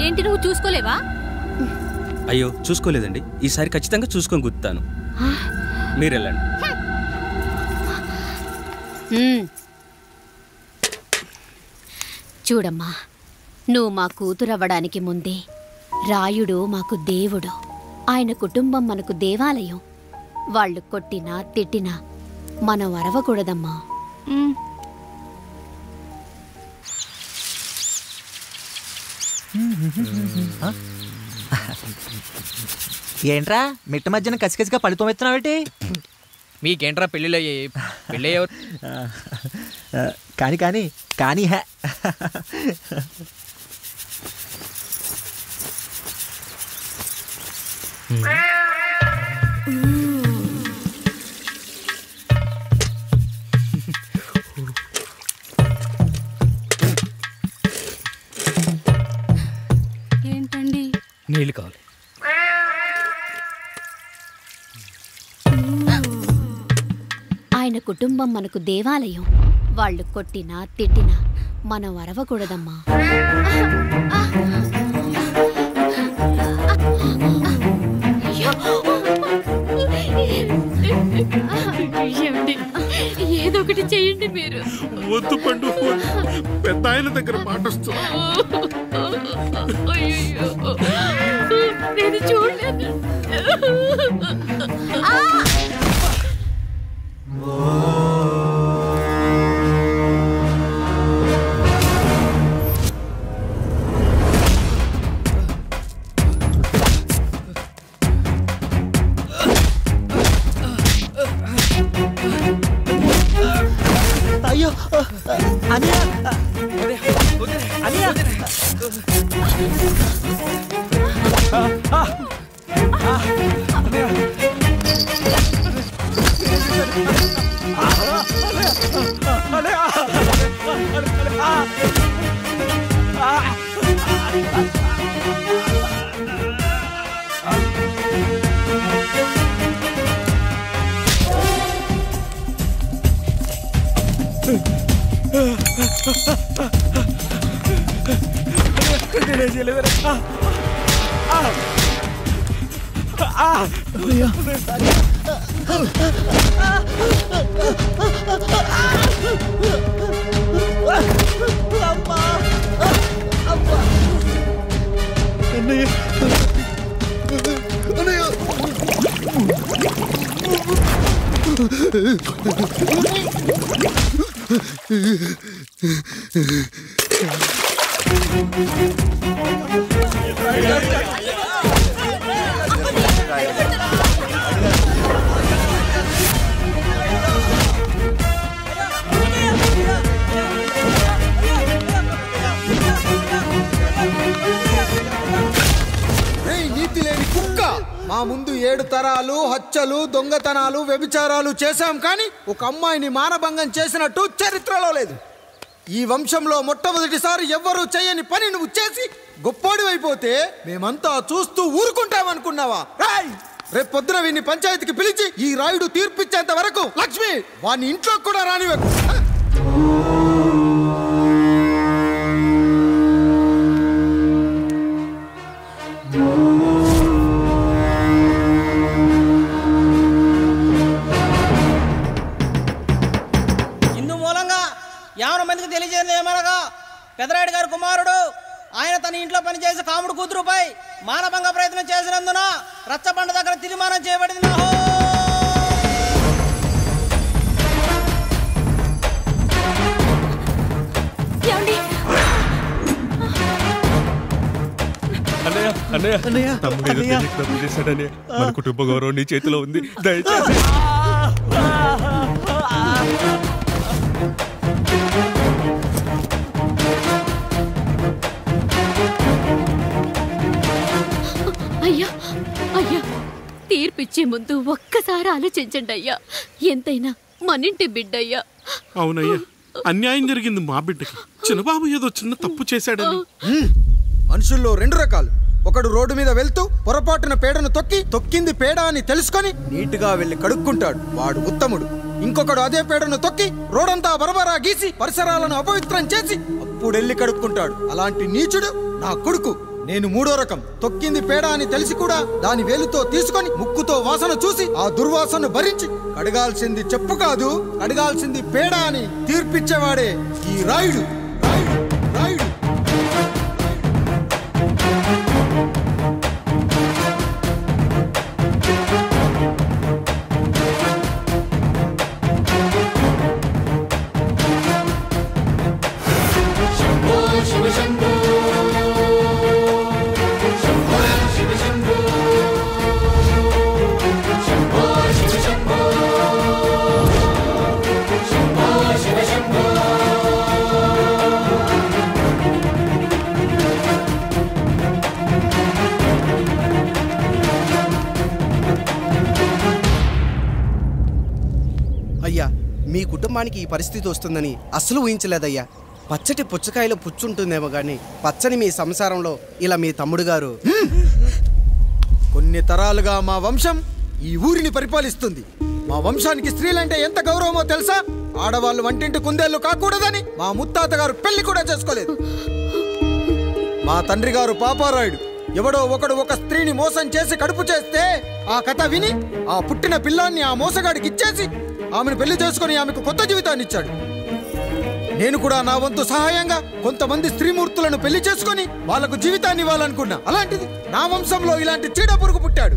ఏంటి నువ్వు చూసుకోలేవా? అయ్యో చూసుకోలేదండి, ఈసారి ఖచ్చితంగా చూసుకొని గుర్తాను. మీరెళ్ళండి. చూడమ్మా, నువ్వు మా కూతురవ్వడానికి ముందే రాయుడు మాకు దేవుడు, ఆయన కుటుంబం మనకు దేవాలయం. వాళ్ళు కొట్టినా తిట్టినా మనం అరవకూడదమ్మా. ఏంట్రా మిట్ట మధ్యన కసికసిగా పడిపోమెత్తున్నావేటి? మీకేంట్రా పెళ్ళిళ్ళయ్యాయి? పెళ్ళయ్యే కానీ కానీ కానీ హే ఏంటండి? నీళ్ళు కావాలి. ఆయన కుటుంబం మనకు దేవాలయం. వాళ్ళు కొట్టినా తిట్టినా మనం అరవకూడదమ్మా. ఏదో ఒకటి చెయ్యండి మీరు. వద్దు పండు, పెద్ద ఆయన దగ్గర మాటొస్తుంది. నేను చూడలేదు. అయ్యో అనియా అనియా మా ముందు 7 తరాలు హత్యలు, దొంగతనాలు, వ్యభిచారాలు చేశాం, కానీ ఒక అమ్మాయిని మానభంగం చేసినట్టు చరిత్రలో లేదు. ఈ వంశంలో మొట్టమొదటిసారి ఎవ్వరూ చేయని పని నువ్వు చేసి గొప్పోడివైపోతే మేమంతా చూస్తూ ఊరుకుంటామనుకున్నావా? రేపు పొద్దున వీడిని పంచాయతీకి పిలిచి ఈ రాయుడు తీర్పిచ్చేంత వరకు లక్ష్మి వాడిని ఇంట్లో కూడా రానివ్వకు. తెలియజేయమనగా పెదరాయుడు గారి కుమారుడు ఆయన తన ఇంట్లో పనిచేసే కాముడు కూతురుపై మానభంగ ప్రయత్నం చేసినందున రచ్చబండ దగ్గర తీర్మానం చేయబడింది. మన కుటుంబ గౌరవం నీ చేతిలో ఉంది, దయచేసి. అయ్యా అయ్యా, తీర్పిచ్చే ముందు ఒక్కసారి ఆలోచించండి అయ్యా. ఎంతైనా మనింటి బిడ్డయ్యా. అవునయ్యా, అన్యాయం జరిగింది మా బిడ్డకి. చిన్నబాబు ఏదో చిన్న తప్పు చేశాడని. మనుషుల్లో 2 రకాలు. ఒకడు రోడ్డు మీద వెళ్తూ పొరపాటున పేడను తొక్కింది పేడ అని తెలుసుకొని నీట్గా వెళ్లి కడుక్కుంటాడు, వాడు ఉత్తముడు. ఇంకొకడు అదే పేడను తొక్కి రోడంతా బరబరా గీసి పరిసరాలను అపవిత్రం చేసి అప్పుడెళ్ళి కడుక్కుంటాడు, అలాంటి నీచుడు నా కొడుకు. నేను 3వ రకం. తొక్కింది పేడ అని తెలిసి కూడా దాని వేలుతో తీసుకొని ముక్కుతో వాసన చూసి ఆ దుర్వాసనను భరించి కడగాల్సింది చెప్పు కాదు, కడగాల్సింది పేడ అని తీర్పిచ్చేవాడే ఈ రాయుడు. రాయుడు. అయ్యా, మీ కుటుంబానికి ఈ పరిస్థితి వస్తుందని అస్సలు ఊహించలేదయ్యా. పచ్చటి పుచ్చకాయలో పుచ్చుంటుందేమో గాని పచ్చని మీ సంసారంలో ఇలా మీ తమ్ముడు గారు కొన్ని తరాలుగా మా వంశం ఈ ఊరిని పరిపాలిస్తుంది. మా వంశానికి స్త్రీలంటే ఎంత గౌరవమో తెలుసా? ఆడవాళ్ళు వంటింటి కుందేళ్లు కాకూడదని మా ముత్తాత గారు పెళ్లి కూడా చేసుకోలేదు. మా తండ్రి గారు పాపారాయుడు ఎవడో ఒకడు ఒక స్త్రీని మోసం చేసి కడుపు చేస్తే ఆ కథ విని ఆ పుట్టిన పిల్లాన్ని ఆ మోసగాడికి ఇచ్చేసి ఆమెను పెళ్లి చేసుకుని ఆమెకు కొత్త జీవితాన్ని ఇచ్చాడు. నేను కూడా నా వంతు సహాయంగా కొంతమంది స్త్రీమూర్తులను పెళ్లి చేసుకుని వాళ్లకు జీవితాన్ని ఇవ్వాలనుకున్నా. అలాంటిది నా వంశంలో ఇలాంటి చీడ పురుగు పుట్టాడు.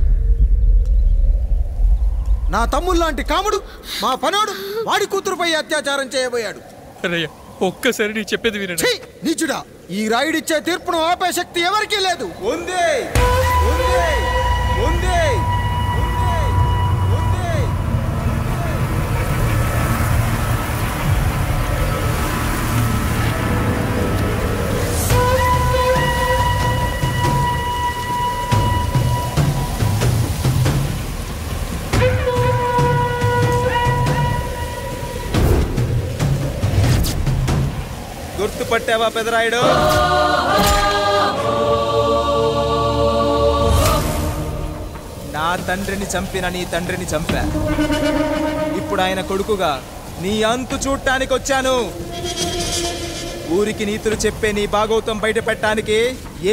నా తమ్ముళ్ళలాంటి కాముడు మా పనోడు వాడి కూతురుపై అత్యాచారం చేయబోయాడు. ఒక్కసారి నీ చెప్పేది వినండి. నీచుడా, ఈ రాయుడిచ్చే తీర్పును ఆపే శక్తి ఎవరికీ లేదు. గుర్తుపట్టావా పెదరాయుడు? నా తండ్రిని చంపిన నీ తండ్రిని చంపా. ఇప్పుడు ఆయన కొడుకుగా నీ అంతు చూడటానికి వచ్చాను. ఊరికి నీతులు చెప్పే నీ భాగవతం బయట పెట్టడానికి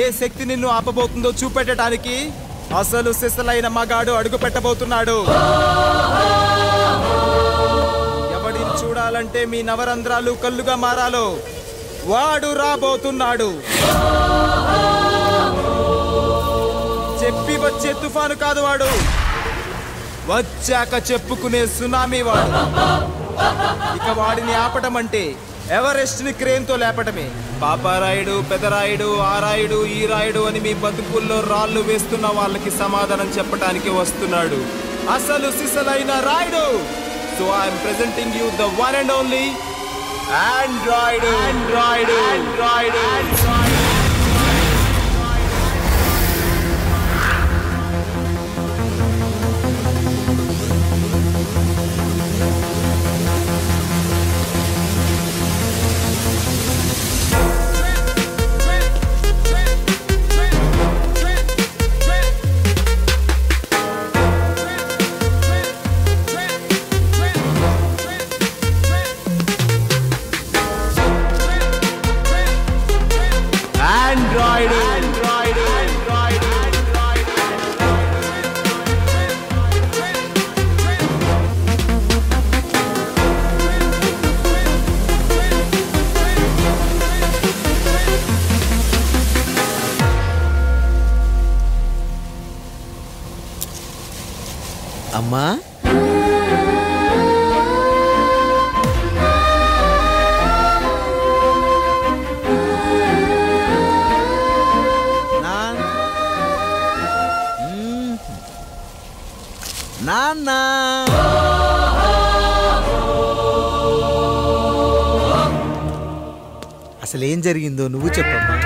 ఏ శక్తి నిన్ను ఆపబోతుందో చూపెట్టడానికి అసలు సిసలైన మగాడు అడుగు పెట్టబోతున్నాడు. ఎవడిని చూడాలంటే మీ నవరంధ్రాలు కళ్ళుగా మారాలో వాడు రాబోతున్నాడు. చెప్పి వచ్చే తుఫాను కాదు వాడు, వచ్చాక చెప్పుకునే సునామీ వాడు. ఇక వాడిని ఆపటం అంటే ఎవరెస్ట్ ని క్రేన్ తో లేపటమే. పాపారాయుడు, పెదరాయుడు, ఆ రాయుడు, ఈ రాయుడు అని మీ బతుకుల్లో రాళ్లు వేస్తున్న వాళ్ళకి సమాధానం చెప్పడానికి వస్తున్నాడు అసలు సిసలైన Rayudu. So I'm presenting you the one and only Android. అమ్మా, నాన్న అసలేం జరిగిందో నువ్వు చెప్పమ్మా.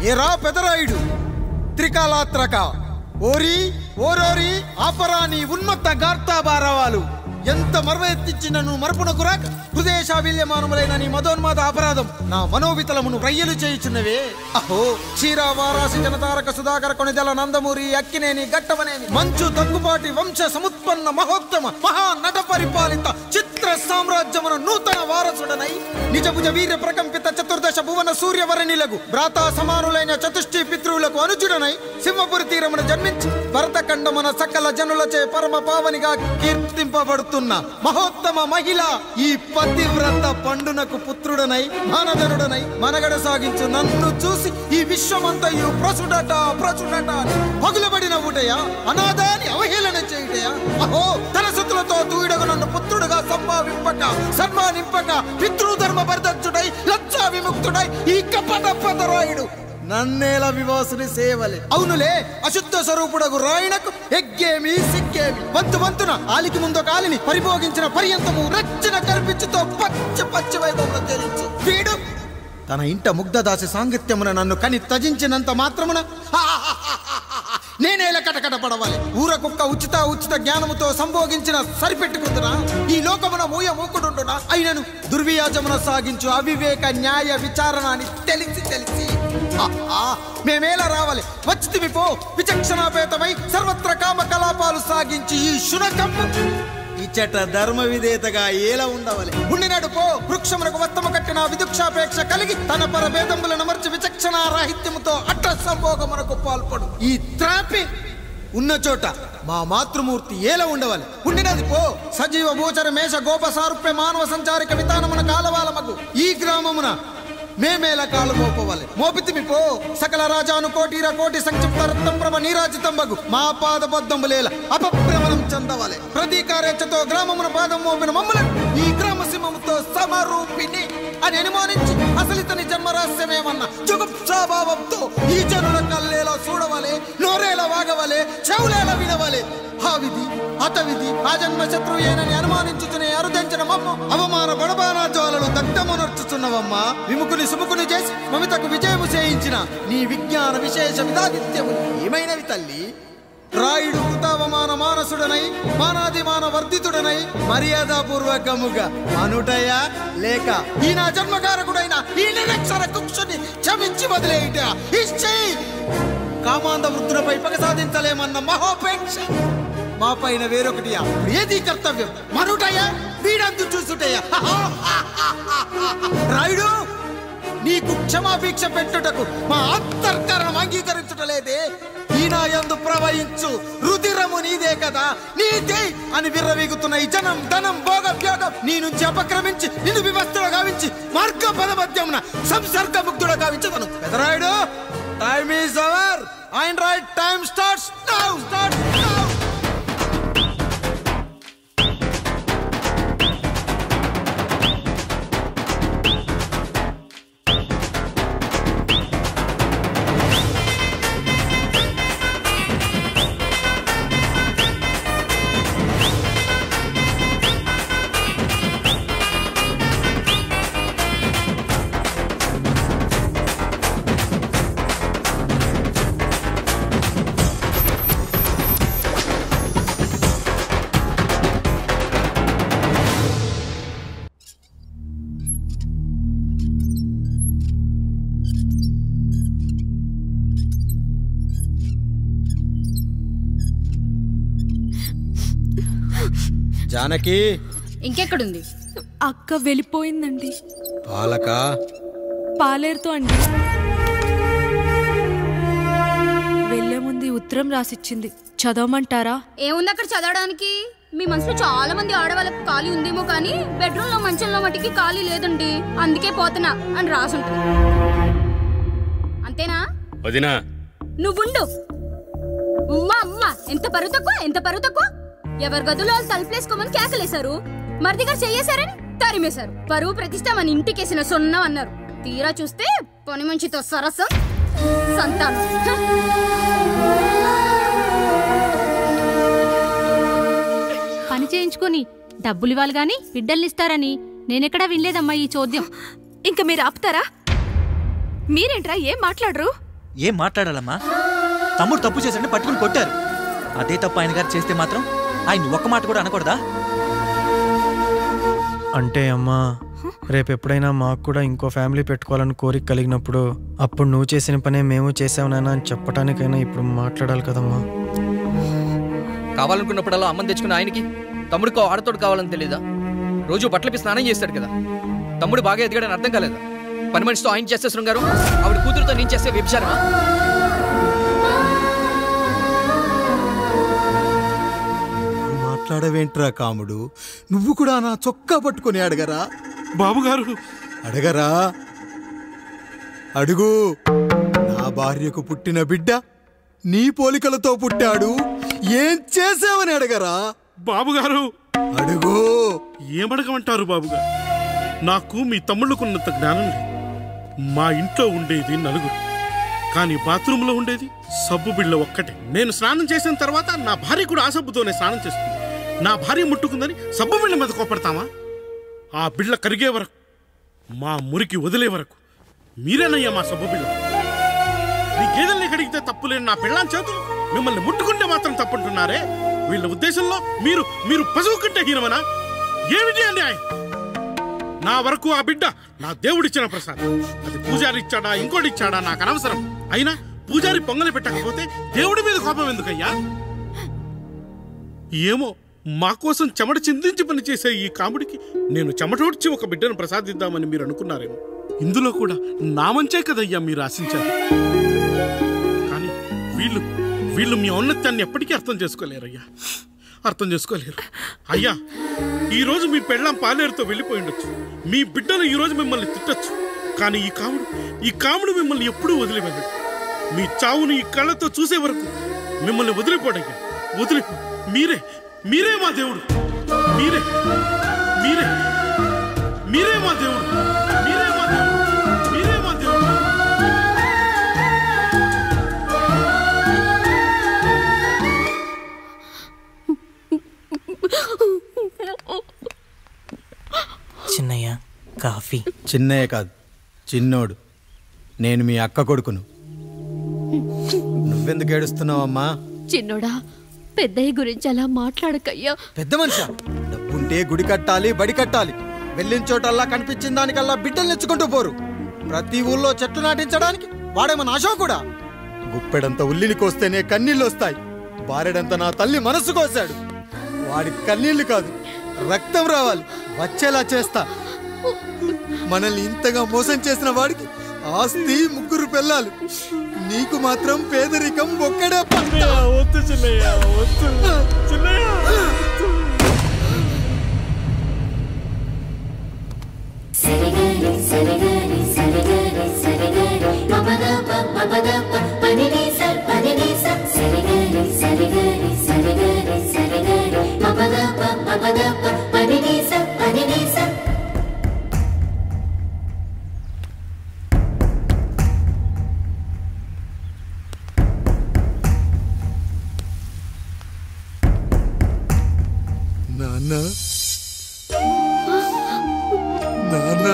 ఏరా పెదరాయుడు, త్రికాలాత్రక ఓరి ఓరోరి ఆపరా నీ ఉన్మత్త గార్తాబారవాలు. ఎంత మర్వ ఎత్తిచ్చిన నువ్వు మరపునకు రాక హృదయశావిల్యమానములైన నీ మదోన్మాద అపరాధం నా మనోవితలమును రయ్యలు చేయుచున్నవే. అహో క్షీర వారాసి జనతారక సుధాకర కొనిదల నందమూరి అక్కినేని గట్టవనేని మంచు దగ్గుపాటి వంశ సముత్పన్న మహోత్తమ మహా నట పరిపాలిత చిత్ర సామ్రాజ్యమున నూతన వారసుడనై నిజభుజ వీర్య ప్రకంపిత చతుర్దశ భువన సూర్యవరణిలకు భ్రాతా సమానులైన చతుష్టి పితృవులకు అనుజుడనై సింహపురి తీరమున జన్మించి భరతఖండమున సకల జనులచే పరమ పావనిగా కీర్తింపబడుతున్న మహోత్తమ మహిళ ఈ పతివ్రత పండునకు పుత్రుడనై మానధనుడనై మనగడ సాగించు నన్ను చూసి ఈ విశ్వమంతయు ప్రచుడట పగులబడిన ఊటయా అనాదాని అవహేళన చేయుటయా. అహో తన సుతులతో తూయిడగు నన్ను పుత్రుడుగా సంభావింపక సన్మానింపక పితృధర్మ పరిదక్షుడై లజ్జా విముక్తుడై ఈ కపట పదరాయుడు నన్నేల వివాసుని సేవలే. అవునులే అశుద్ధ స్వరూపుడగు రాయణకు ఎగ్గేమి సిగ్గేమి. వంతున ఆలికి ముందు కాలిని పరిభోగించిన పర్యంతము రచ్చన కల్పించుతో పచ్చి వైభవంలో తేలించు వీడు తన ఇంట ముగ్ధదాసి సాంగత్యమున నన్ను కని తజించినంత మాత్రమున నేనేలా కటకట పడవాలి. ఊర కుక్క ఉచిత జ్ఞానముతో సంభోగించిన సరిపెట్టుకుంటున్నా ఈ లోకమున మూకుడుంటున్నా. అయినను దుర్వ్యాజమున సాగించు అవివేక న్యాయ విచారణ అని తెలిసి మేమేలా రావాలి. వచ్చితిమి పో విచక్షణాపేతమై సర్వత్ర కామ కలాపాలు సాగించి ఈ శునకమ్ము ఇచ్చట ధర్మ విధేతగా ఏలా ఉండవాలి. ఉండినాడు పో వృక్షమునకు వత్తము కట్టిన విదుక్షాపేక్ష కలిగి తన పరభేదములను మర్చి విచక్షణ రాహిత్యముతో అట్ట సంభోగమునకు పాల్పడు. ఈ త్రాపి ఉన్న చోట మా మాతృమూర్తి ఏలా ఉండవాలి. ఉండినది పో సజీవ భూచర మేష గోప సారూప్య మానవ సంచారిక విధానమున కాలవాలమగు ఈ గ్రామమున మేమేలా కాలు మోపవాలి. మోపితిమి పో సకల రాజాను కోటి సంక్షిప్త రత్నప్రభ నీరాజితంబగు మా పాదబద్ధములేల అపభ్రమణం చెందవాలి. ప్రతీకారేచ్ఛతో గ్రామమున పాదం మోపిన మమ్మలను ఈ గ్రామ సింహముతో సమరూపిణి అని అనుమానించి అసలితని జన్మరహస్యమేమన్నా జుగుప్సాభావంతో ఈ జనుల కల్లేలా చూడవాలి, నోరేలా వాగవాలి, చెవులేలా వినవాలి. ఆ విధి హతవిధి ఆ జన్మ శత్రుయేనని అనుమానించుచునే అరుదించిన మమ్మ అవమాన బడబానా జ్వాలలు దగ్ధమునర్చుచున్నవమ్మా. విముకుని సుముకుని చేసి మమితకు విజయము చేయించిన నీ విజ్ఞాన విశేష విధాదిత్యము ఏమైనవి తల్లి. రాయుడు కృతావమాన మానసుడనై మానాదిమాన వర్ధితుడనై మర్యాదాపూర్వకముగా అనుటయా లేక ఈ నా జన్మకారకుడైన ఈ నిరక్షర కుక్షుని క్షమించి వదిలేయుట ఇచ్చి కామాంధ వృద్ధులపై పగ సాధించలేమన్న మహోపేక్ష మా పైన వేరొకటియా ఏది కర్తవ్యం మనుటయా వీడందు చూసుటయా. రాయుడు నీకు క్షమాభిక్ష పెట్టుటకు మా అంతర్కరణం అంగీకరించుటలేదే. ఈనాయందు ప్రవహించు రుధిరము నీదే కదా, నీదే అని విర్రవీగుతున్న ఈ జనం ధనం భోగభ్యోగం నీ నుంచి అపక్రమించి నిన్ను వివస్తుడు గావించి మార్గ పదమధ్యమున సంసర్గ ముగ్ధుడు గావించదను. Pedarayudu time is hour and right time starts now. Janaki ఇంకెక్కడుంది? అక్క వెళ్ళిపోయిందండి. పాలక పాలేరుతో అండి. వెళ్లే ముందు ఉత్తరం రాసిచ్చింది, చదవమంటారా? ఏముంది అక్కడ చదవడానికి? మీ మనసులో చాలా మంది ఆడవాళ్ళకి ఖాళీ ఉందేమో కానీ బెడ్రూమ్ లో మంచంలో మట్టికి ఖాళీ లేదండి, అందుకే పోతున్నా అని రాసుంటుంది. అంతేనా వదినా? నువ్వుండు. అమ్మా ఎంత పరువు తక్కువ ఎవరి గదులో తలుపులేసుకోమని కేకలేశారు, మరిదిగారు చెయ్యేశారని తరిమేశారు. పరువు ప్రతిష్ట మన ఇంటికేసిన సొన్నం అన్నారు. తీరా చూస్తే పని మంచితో సరసం సంతానం. పని చేయించుకొని డబ్బులు ఇవ్వాలి గాని బిడ్డల్నిస్తారని నేనెక్కడా వినలేదమ్మా ఈ చోద్యం. ఇంకా మీరు ఆపుతారా? మీరేంట్రా ఏం మాట్లాడరు? ఏం మాట్లాడాలమ్మా? తమ్ముడు తప్పు చేశాడని పట్టుకుని కొట్టారు. అదే తప్పు ఆయన గారు చేస్తే మాత్రం ఆయన ఒక్క మాట కూడా అనకూడదా? అంటే అమ్మా రేపు ఎప్పుడైనా మాకు కూడా ఇంకో ఫ్యామిలీ పెట్టుకోవాలని కోరిక కలిగినప్పుడు అప్పుడు నువ్వు చేసిన పనే మేము చేసావు నాన్న అని చెప్పడానికైనా ఇప్పుడు మాట్లాడాలి కదమ్మా. కావాలనుకున్నప్పుడల్లా అమ్మని తెచ్చుకున్న ఆయనకి తమ్ముడికో ఆడతోడు కావాలని తెలీదా? రోజు బట్టలపై స్నానం చేస్తాడు కదా. తమ్ముడు బాగా ఎదిగాడని అర్థం కాలేదా? పని మనిషితో ఆయన చేస్తే శృంగారం, ఆవిడ కూతురుతో నేను చేస్తే వ్యభిచారమా? మాట్లాడవేంట్రా కాముడు? నువ్వు కూడా నా చొక్కా పట్టుకొని అడగరా? బాబుగారు అడగరా? అడుగు. నా భార్యకు పుట్టిన బిడ్డ నీ పోలికలతో పుట్టాడు, ఏం చేసావని అడగరా? బాబుగారు అడుగు. ఏమడగమంటారు బాబుగారు? నాకు మీ తమ్ముళ్ళకున్నంత జ్ఞానం లేదు. మా ఇంట్లో ఉండేది నలుగురు, కానీ బాత్రూంలో ఉండేది సబ్బు బిళ్ళ ఒక్కటే. నేను స్నానం చేసిన తర్వాత నా భార్య కూడా ఆ సబ్బుతోనే స్నానం చేస్తుంది. నా భార్య ముట్టుకుందని సబ్బు బిళ్ళ మీద కోపడతామా? ఆ బిళ్ళ కరిగే వరకు, మా మురికి వదిలే వరకు మీరేనయ్యా మా సబ్బు బిళ్ళ. మీ గేదెల్ని కడిగితే తప్పులేని నా పిల్లని చేతులు మిమ్మల్ని ముట్టుకుంటే మాత్రం తప్పుంటున్నారే. వీళ్ళ ఉద్దేశంలో మీరు మీరు పశువు కంటే హీనమనా? ఏమిటి అన్యాయం? నా వరకు ఆ బిడ్డ నా దేవుడిచ్చిన ప్రసాదం. అది పూజారి ఇచ్చాడా ఇంకోటి ఇచ్చాడా నాకు అనవసరం. అయినా పూజారి పొంగలి పెట్టకపోతే దేవుడి మీద కోపం ఎందుకయ్యా? ఏమో మా కోసం చెమట చిందించి పనిచేసే ఈ కాముడికి నేను చెమటోడ్చి ఒక బిడ్డను ప్రసాదిద్దామని మీరు అనుకున్నారేమో. ఇందులో కూడా నా మంచే కదయ్యా మీరు ఆశించారు. కానీ వీళ్ళు వీళ్ళు మీ ఔన్నత్యాన్ని ఎప్పటికీ అర్థం చేసుకోలేరయ్యా, అర్థం చేసుకోలేరు. అయ్యా, ఈరోజు మీ పెళ్ళాం పాలేరుతో వెళ్ళిపోయి ఉండొచ్చు, మీ బిడ్డలు ఈరోజు మిమ్మల్ని తిట్టచ్చు, కానీ ఈ కాముడు మిమ్మల్ని ఎప్పుడూ వదిలి వెళ్ళడు. మీ చావును ఈ కళ్ళతో చూసే వరకు మిమ్మల్ని వదిలిపోడయ్యా, వదిలిపో. మీరే మా దేవుడు, మీరే మీరే మీరే మా దేవుడు, మీరే మా దేవుడు, మీరే మా దేవుడు. చిన్నయ్య కాఫీ. చిన్నయ్య కాదు, చిన్నోడు. నేను మీ అక్క కొడుకును. నువ్వెందుకు ఏడుస్తున్నావమ్మా? చిన్నోడా, పెద్దయ్య గురించి అలా మాట్లాడకయ్యా. పెద్ద మనిషి డబ్బుంటే గుడి కట్టాలి, బడి కట్టాలి. వెళ్ళిన చోటల్లా కనిపించిన దానికల్లా బిడ్డలు నెచ్చుకుంటూ పోరు. ప్రతి ఊళ్ళో చెట్లు నాటించడానికి వాడేమన్నా ఆశ కూడా. గుప్పెడంత ఉల్లిని కోస్తేనే కన్నీళ్ళు వస్తాయి. బారెడంత నా తల్లి మనసు కోసాడు. వాడి కన్నీళ్లు కాదు, రక్తం రావాలి, వచ్చేలా చేస్తా. మనల్ని ఇంతగా మోసం చేసిన వాడికి ఆస్తి 3 పిల్లలు, నీకు మాత్రం పేదరికం ఒక్కడే. వద్దు చిన్నయ్య, వద్దు చిన్నయ్య. నాన్న, నాన్న.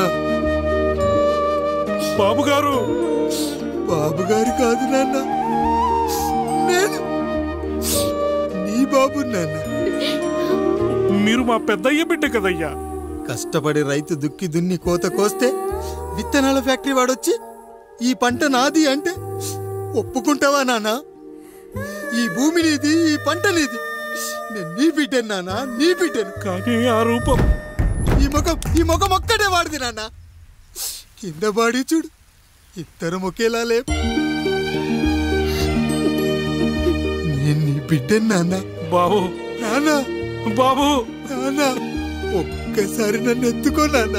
బాబుగారు, బాబుగారు కాదు నాన్న, నేను నీ బాబు. నాన్న, మీరు మా పెద్దయ్య బిడ్డ కదయ్యా. కష్టపడి రైతు దుక్కి దున్ని కోత కోస్తే విత్తనాల ఫ్యాక్టరీ వాడొచ్చి ఈ పంట నాది అంటే ఒప్పుకుంటావా నాన్న? ఈ భూమి నీది, ఈ పంట నీది. నేను నీ బిడ్డను నాన్న, నీ బిడ్డను. కానీ ఆ రూపం, ఈ ముఖం ఒక్కటే వాడిది నాన్న. కింద బాడి చూడు, ఇద్దరం ఒకేలా లేవు. నేను నీ బిడ్డను నాన్న. బాబు, నాన్న, బాబు, నాన్న, ఒక్కసారి నన్ను ఎత్తుకో నాన్న.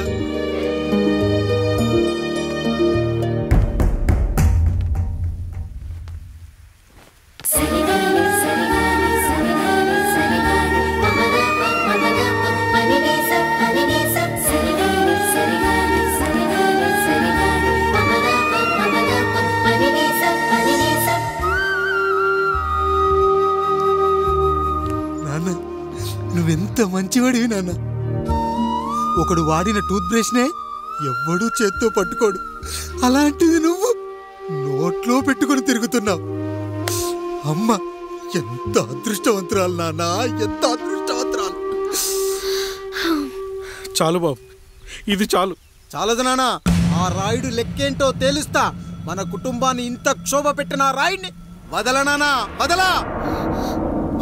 నువ్వెంత మంచివాడివి నాన్న. ఒకడు వాడిన టూత్ బ్రష్నే ఎవ్వడూ చేత్తో పట్టుకోడు, అలాంటిది నువ్వు నోట్లో పెట్టుకొని తిరుగుతున్నావు. అమ్మ ఎంత అదృష్టవంతురాలు నాన్న, ఎంత అదృష్టవంతురాలు. చాలు బాబు, ఇది చాలు. చాలదు నానా, ఆ రాయుడు లెక్కేంటో తేలుస్తా. మన కుటుంబాన్ని ఇంత క్షోభ పెట్టిన ఆ రాయుడిని వదలనానా, వదలా.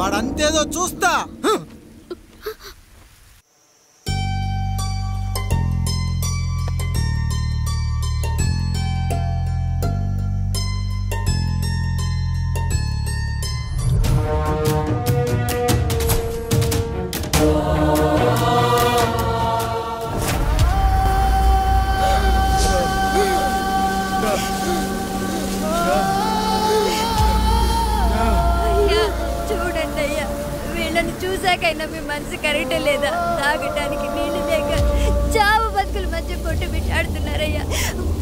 వాడంతేదో చూస్తా. చూడండి అయ్యా, వీళ్ళని చూసాకైనా మీ మనసు కరెక్ట్ లేదా? తాగటానికి నీళ్లు లేక చావు బతుకుల మధ్య కొట్టు బిట్టాడుతున్నారయ్యా.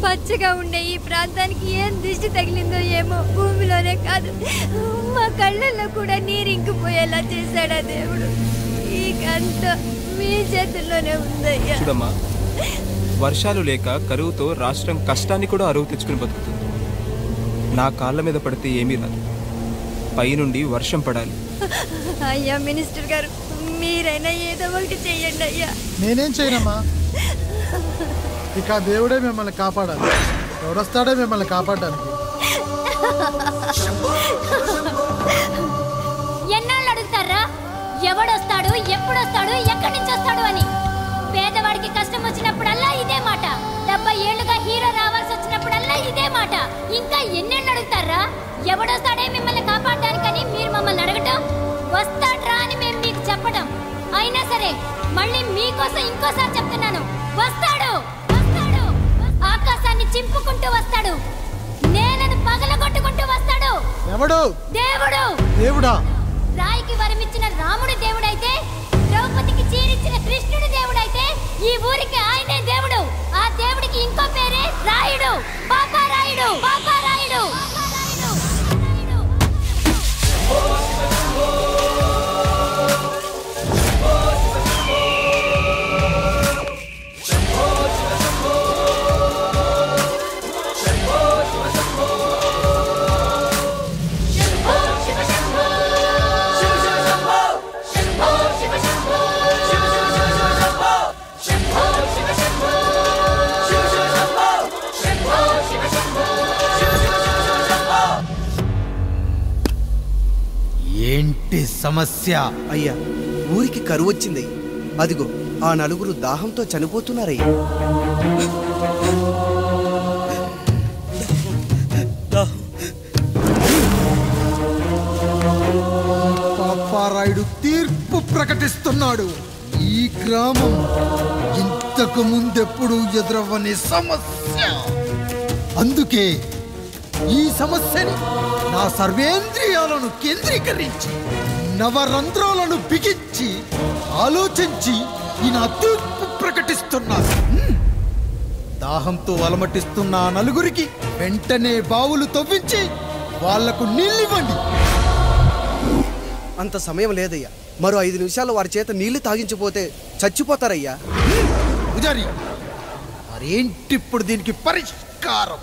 పచ్చగా ఉండే ఈ ప్రాంతానికి ఏం దిష్టి తగిలిందో ఏమో. భూమిలోనే కాదు, మా కళ్ళల్లో కూడా నీరు ఇంకిపోయేలా చేశాడా దేవుడు. ఈకంతా మీ చేతుల్లోనే ఉందయ్యా. చూడమ్మా, వర్షాలు లేక కరువుతో రాష్ట్రం కష్టాన్ని కూడా అరువు తెచ్చుకుని బతుకుతుంది. నా కాళ్ళ మీద పడితే ఏమీ రాదు, పైనుండి వర్షం పడాలి. అయ్యా మినిస్టర్ గారు, మీరైనా ఏదో ఒకటి చెయ్యండి అయ్యా. నేనేం చేయనమ్మా, ఇక దేవుడే మిమ్మల్ని కాపాడాలి. ఎవడొస్తాడే మిమ్మల్ని కాపాడడానికి? ఎన్నాళ్ళు అడుగుతారా ఎవడొస్తాడు, ఎప్పుడొస్తాడు, ఎక్కడి నుంచి వస్తాడు అని? పేదవాడికి కష్టం వచ్చినప్పుడల్లా ఇదే మాట. 70 ఏళ్లుగా హీరో రావాల్సి వచ్చినప్పుడల్లా ఇదే మాట. ఇంకా ఎన్నెళ్ళు అడుగుతారా? ఎవడొస్తాడే మిమ్మల్ని కాపాడడానికని మీరు మమ్మల్ని అడగటం, వస్తాడ్రా అని మేము మీకు చెప్పడం. అయినా సరే మళ్ళీ మీకోసం ఇంకోసారి చెప్తున్నాను, వస్తాడు, వస్తాడు. ఆకాశాన్ని చింపుకుంటూ వస్తాడు, నేలను పగలగొట్టుకుంటూ వస్తాడు. ఎవడు? దేవుడు. దేవుడా? రాయికి వరమిచ్చిన రాముడు దేవుడైతే, ద్రౌపదికి చీరిచ్చిన కృష్ణుడు దేవుడైతే, ఈ ఊరికి ఆయనే దేవుడు. ఆ దేవుడికి ఇంకో పేరే రాయుడు, పాపారాయుడు, పాపారాయుడు. ఏంటి సమస్య? అయ్యా, ఊరికి కరువు వచ్చింది. అదిగో ఆ నలుగురు దాహంతో చనిపోతున్నారయ్యా. పాపారాయుడు తీర్పు ప్రకటిస్తున్నాడు. ఈ గ్రామం ఇంతకు ముందెప్పుడు ఎదురవ్వని సమస్య. అందుకే ఈ సమస్యని నా సర్వేంద్రియాలను కేంద్రీకరించి, నవరంధ్రాలను బిగించి ఆలోచించి ఈ నా తీర్పు ప్రకటిస్తున్నాను. దాహంతో అలమటిస్తున్న ఆ నలుగురికి వెంటనే బావులు తవ్వించి వాళ్లకు నీళ్ళివ్వండి. అంత సమయం లేదయ్యా. మరో 5 నిమిషాలు వారి చేత నీళ్లు తాగించిపోతే చచ్చిపోతారయ్యా. పూజారి, మరేంటి ఇప్పుడు దీనికి పరిష్కారం?